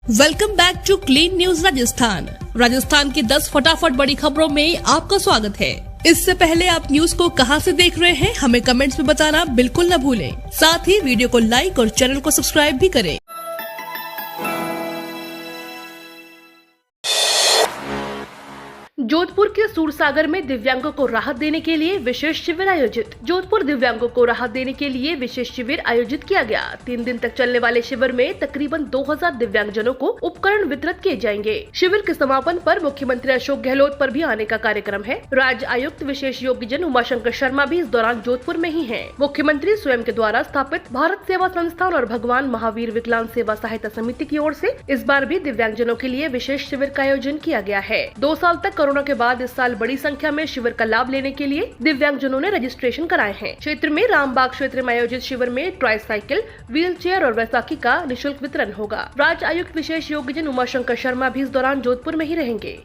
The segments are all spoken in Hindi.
Welcome back to clean news Rajasthan की 10 फटाफट बड़ी खबरों में आपका स्वागत है। इससे पहले आप न्यूज को कहां से देख रहे हैं हमें कमेंट्स में बताना बिल्कुल न भूलें। साथ ही वीडियो को लाइक और चैनल को सब्सक्राइब भी करें। जोधपुर के सूरसागर में दिव्यांगों को राहत देने के लिए विशेष शिविर आयोजित। जोधपुर दिव्यांगों को राहत देने के लिए विशेष शिविर आयोजित किया गया। 3 दिन तक चलने वाले शिविर में तकरीबन 2000 दिव्यांगजनों को उपकरण वितरित किए जाएंगे। शिविर के समापन पर मुख्यमंत्री अशोक गहलोत पर भी आने का कार्यक्रम है। राज्य आयुक्त विशेष योग्यजन उमाशंकर शर्मा भी इस दौरान जोधपुर में ही है। मुख्यमंत्री स्वयं के द्वारा स्थापित भारत सेवा संस्थान और भगवान महावीर विकलांग सेवा सहायता समिति की ओर से इस बार भी दिव्यांगजनों के लिए विशेष शिविर का आयोजन किया गया है। 2 साल तक कोरोना के बाद इस साल बड़ी संख्या में शिविर का लाभ लेने के लिए दिव्यांगजनों ने रजिस्ट्रेशन कराए हैं। क्षेत्र में रामबाग क्षेत्र में आयोजित शिविर में ट्राईसाइकिल, व्हील चेयर और वैसाखी का निःशुल्क वितरण होगा। राज्य आयुक्त विशेष योग्यजन उमाशंकर शर्मा भी इस दौरान जोधपुर में ही रहेंगे।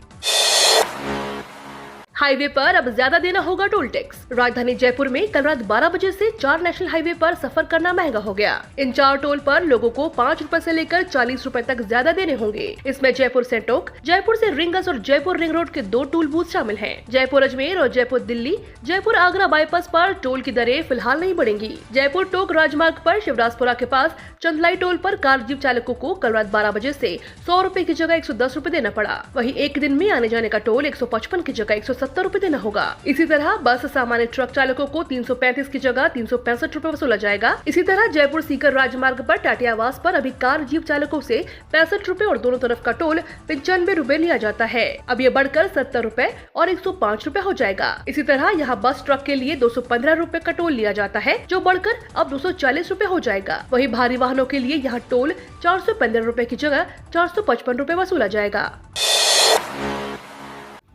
हाईवे पर अब ज्यादा देना होगा टोल टैक्स। राजधानी जयपुर में कल रात 12 बजे से 4 नेशनल हाईवे पर सफर करना महंगा हो गया। इन 4 टोल पर लोगों को 5 रुपए से लेकर 40 रुपए तक ज्यादा देने होंगे। इसमें जयपुर से टोक, जयपुर से रिंगस और जयपुर रिंग रोड के 2 टोल बूथ शामिल हैं। जयपुर अजमेर और जयपुर दिल्ली, जयपुर आगरा बाईपास पर टोल की दरें फिलहाल नहीं बढ़ेंगी। जयपुर टोक राजमार्ग पर शिवराजपुरा के पास चंदलाई टोल पर कार जीप चालकों को कल रात 12 बजे से 100 रुपए की जगह 110 रुपए देना पड़ा। वहीं एक दिन में आने जाने का टोल 155 की जगह 170 रुपए देना होगा। इसी तरह बस सामान्य ट्रक चालकों को 335 की जगह 365 रुपए वसूला जाएगा। इसी तरह जयपुर सीकर राजमार्ग पर टाटियावास पर अभी कार जीप चालकों से 65 रुपए और दोनों तरफ का टोल 95 रुपए लिया जाता है। अब ये बढ़कर 70 रुपए और 105 रुपए हो जाएगा। इसी तरह यहाँ बस ट्रक के लिए 215 रुपए का टोल लिया जाता है, जो बढ़कर अब 240 रुपए हो जाएगा। वहीं भारी वाहनों के लिए यहाँ टोल 415 रुपए की जगह 455 रुपए वसूला जाएगा।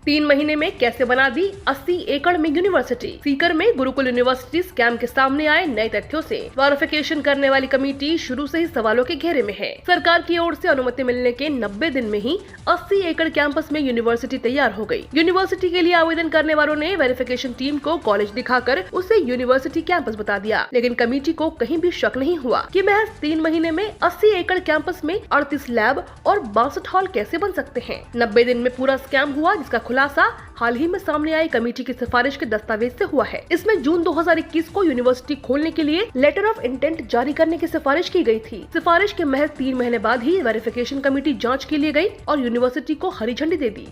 3 महीने में कैसे बना दी 80 एकड़ में यूनिवर्सिटी। सीकर में गुरुकुल यूनिवर्सिटी स्कैम के सामने आए नए तथ्यों से वेरिफिकेशन करने वाली कमेटी शुरू से ही सवालों के घेरे में है। सरकार की ओर से अनुमति मिलने के 90 दिन में ही 80 एकड़ कैंपस में यूनिवर्सिटी तैयार हो गई। यूनिवर्सिटी के लिए आवेदन करने वालों ने वेरिफिकेशन टीम को कॉलेज दिखाकर उसे यूनिवर्सिटी कैंपस बता दिया, लेकिन कमेटी को कहीं भी शक नहीं हुआ कि महज 3 महीने में 80 एकड़ कैंपस में 38 लैब और 62 हॉल कैसे बन सकते हैं। 90 दिन में पूरा स्कैम हुआ, जिसका खुलासा हाल ही में सामने आई कमेटी की सिफारिश के दस्तावेज से हुआ है। इसमें जून 2021 को यूनिवर्सिटी खोलने के लिए लेटर ऑफ इंटेंट जारी करने की सिफारिश की गई थी। सिफारिश के महज 3 महीने बाद ही वेरिफिकेशन कमेटी जांच के लिए गई और यूनिवर्सिटी को हरी झंडी दे दी।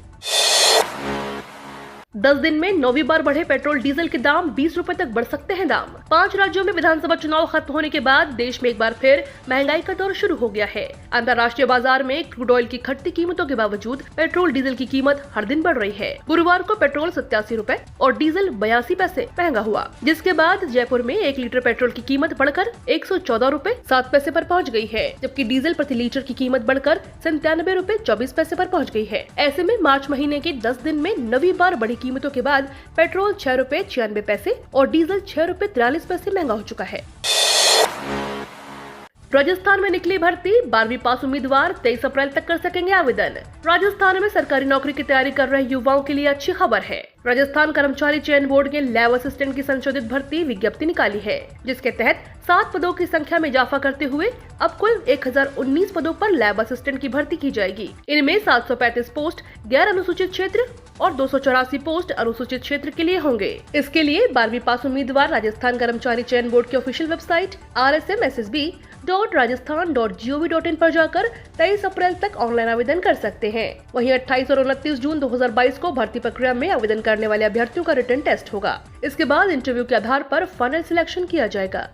10 दिन में 9वीं बार बढ़े पेट्रोल डीजल के दाम, 20 रुपए तक बढ़ सकते हैं दाम। 5 राज्यों में विधानसभा चुनाव खत्म होने के बाद देश में एक बार फिर महंगाई का दौर शुरू हो गया है। अंतर्राष्ट्रीय बाजार में क्रूड ऑयल की घटती कीमतों के बावजूद पेट्रोल डीजल की कीमत हर दिन बढ़ रही है। गुरुवार को पेट्रोल 87 रुपए और डीजल 82 पैसे महंगा हुआ, जिसके बाद जयपुर में 1 लीटर पेट्रोल की कीमत बढ़कर 114 रुपए 7 पैसे पर पहुँच गई है, जबकि डीजल प्रति लीटर की कीमत बढ़कर 97 रुपए 24 पैसे पर पहुँच गई है। ऐसे में मार्च महीने के 10 दिन में 9वीं बार बढ़ी कीमतों के बाद पेट्रोल 6 रुपए 96 पैसे और डीजल 6 रुपए 43 पैसे महंगा हो चुका है। राजस्थान में निकली भर्ती, 12वीं पास उम्मीदवार 23 अप्रैल तक कर सकेंगे आवेदन। राजस्थान में सरकारी नौकरी की तैयारी कर रहे युवाओं के लिए अच्छी खबर है। राजस्थान कर्मचारी चयन बोर्ड ने लैब असिस्टेंट की संशोधित भर्ती विज्ञप्ति निकाली है, जिसके तहत 7 पदों की संख्या में इजाफा करते हुए अब कुल 1019 पदों पर लैब असिस्टेंट की भर्ती की जाएगी। इनमें 735 पोस्ट गैर अनुसूचित क्षेत्र और 284 पोस्ट अनुसूचित क्षेत्र के लिए होंगे। इसके लिए 12वीं पास उम्मीदवार राजस्थान कर्मचारी चयन बोर्ड की ऑफिशियल वेबसाइट rsmssb.rajasthan.gov.in पर जाकर 23 अप्रैल तक ऑनलाइन आवेदन कर सकते हैं। वहीं 28 और 29 जून 2022 को भर्ती प्रक्रिया में आवेदन करने वाले अभ्यर्थियों का रिटन टेस्ट होगा। इसके बाद इंटरव्यू के आधार पर फाइनल सिलेक्शन किया जाएगा।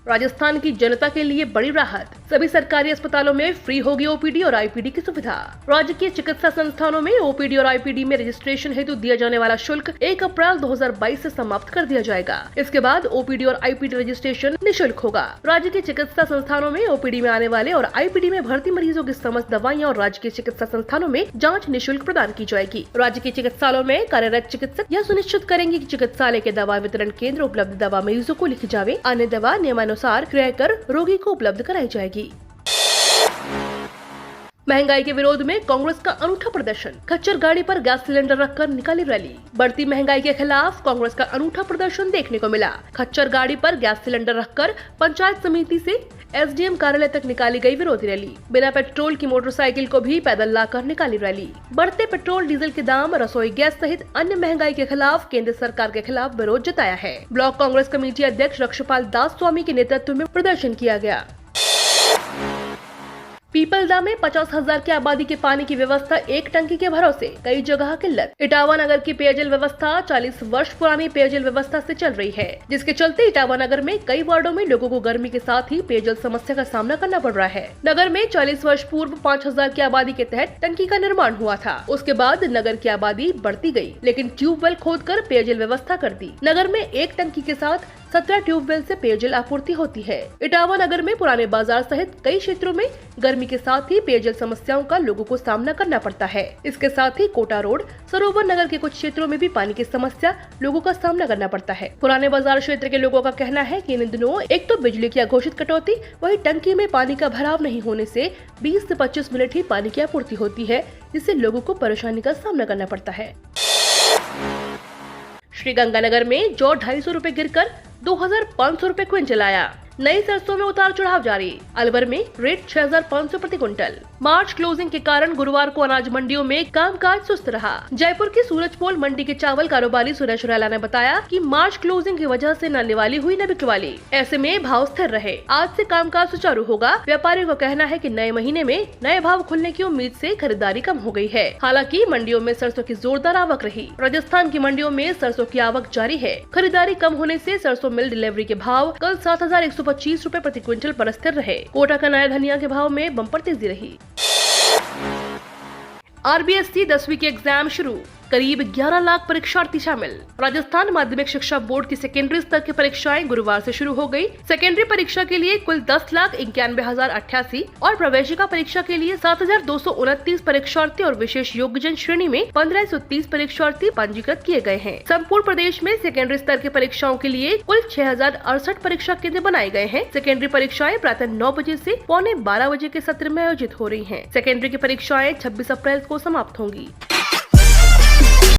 राजस्थान की जनता के लिए बड़ी राहत, सभी सरकारी अस्पतालों में फ्री होगी ओपीडी और आईपीडी की सुविधा। राज्य के चिकित्सा संस्थानों में ओपीडी और आईपीडी में रजिस्ट्रेशन हेतु दिया जाने वाला शुल्क 1 अप्रैल 2022 से समाप्त कर दिया जाएगा। इसके बाद ओपीडी और आईपीडी रजिस्ट्रेशन निःशुल्क होगा। राज्य के चिकित्सा संस्थानों में ओपीडी में आने वाले और आईपीडी में भर्ती मरीजों की समस्त दवाइयाँ और राज्य के चिकित्सा संस्थानों में जाँच निःशुल्क प्रदान की जाएगी। राज्य के चिकित्सालयों में कार्यरत चिकित्सक यह सुनिश्चित करेंगे कि चिकित्सालय के दवा वितरण केंद्र उपलब्ध दवा मरीजों को लिखी जावे। अन्य दवा नियमानुसार क्रय कर रोगी को उपलब्ध कराई जाएगी। महंगाई के विरोध में कांग्रेस का अनूठा प्रदर्शन, खच्चर गाड़ी पर गैस सिलेंडर रखकर निकाली रैली। बढ़ती महंगाई के खिलाफ कांग्रेस का अनूठा प्रदर्शन देखने को मिला। खच्चर गाड़ी पर गैस सिलेंडर रखकर पंचायत समिति से एसडीएम कार्यालय तक निकाली गई विरोधी रैली। बिना पेट्रोल की मोटरसाइकिल को भी पैदल लाकर निकाली रैली। बढ़ते पेट्रोल डीजल के दाम, रसोई गैस सहित अन्य महंगाई के खिलाफ केंद्र सरकार के खिलाफ विरोध जताया है। ब्लॉक कांग्रेस कमेटी अध्यक्ष रक्षपाल दास स्वामी के नेतृत्व में प्रदर्शन किया गया। पीपलदा में 50,000 की आबादी के पानी की व्यवस्था एक टंकी के भरोसे, कई जगह किल्लत। इटावा नगर की पेयजल व्यवस्था 40 वर्ष पुरानी पेयजल व्यवस्था से चल रही है, जिसके चलते इटावा नगर में कई वार्डों में लोगों को गर्मी के साथ ही पेयजल समस्या का सामना करना पड़ रहा है। नगर में 40 वर्ष पूर्व 5,000 की आबादी के तहत टंकी का निर्माण हुआ था। उसके बाद नगर की आबादी बढ़ती गई, लेकिन ट्यूबवेल खोदकर पेयजल व्यवस्था कर दी। नगर में एक टंकी के साथ 17 ट्यूबवेल से पेयजल आपूर्ति होती है। इटावा नगर में पुराने बाजार सहित कई क्षेत्रों में गर्मी के साथ ही पेयजल समस्याओं का लोगों को सामना करना पड़ता है। इसके साथ ही कोटा रोड, सरोवर नगर के कुछ क्षेत्रों में भी पानी की समस्या लोगों का सामना करना पड़ता है। पुराने बाजार क्षेत्र के लोगों का कहना है कि इन दिनों एक तो बिजली की अघोषित कटौती, वही टंकी में पानी का भराव नहीं होने से 20 से 25 मिनट ही पानी की आपूर्ति होती है, जिससे लोगों को परेशानी का सामना करना पड़ता है। श्रीगंगानगर में जौ 250 रूपए गिरकर 2,500 रूपए क्विंटल आया। नई सरसों में उतार चढ़ाव जारी। अलवर में रेट 6,500 प्रति क्विंटल। मार्च क्लोजिंग के कारण गुरुवार को अनाज मंडियों में कामकाज सुस्त रहा। जयपुर की सूरजपोल मंडी के चावल कारोबारी सुरेश रैला ने बताया कि मार्च क्लोजिंग की वजह से न निवाली हुई न बिकवाली, ऐसे में भाव स्थिर रहे। आज से कामकाज सुचारू होगा। व्यापारियों का कहना है कि नए महीने में नए भाव खुलने की उम्मीद से खरीदारी कम हो गई है। हालांकि मंडियों में सरसों की जोरदार आवक रही। राजस्थान की मंडियों में सरसों की आवक जारी है। खरीदारी कम होने से सरसों मिल डिलीवरी के भाव कल 7,125 रूपए प्रति क्विंटल पर स्थिर रहे। कोटा का नया धनिया के भाव में बम्पर तेजी रही। आरबीएससी 10वीं के एग्जाम शुरू, करीब 11 लाख परीक्षार्थी शामिल। राजस्थान माध्यमिक शिक्षा बोर्ड की सेकेंडरी स्तर की परीक्षाएं गुरुवार से शुरू हो गई। सेकेंडरी परीक्षा के लिए कुल 10,91,088 और प्रवेशिका परीक्षा के लिए 7,229 परीक्षार्थी और विशेष योग्यजन श्रेणी में 1,530 परीक्षार्थी पंजीकृत किए गए हैं। संपूर्ण प्रदेश में सेकेंडरी स्तर की परीक्षाओं के लिए कुल 6,068 परीक्षा केंद्र बनाए गए हैं। सेकेंडरी परीक्षाएं प्रातः 9 बजे से पौने 12 बजे के सत्र में आयोजित हो रही है। सेकेंडरी की परीक्षाएं 26 अप्रैल को समाप्त होंगी।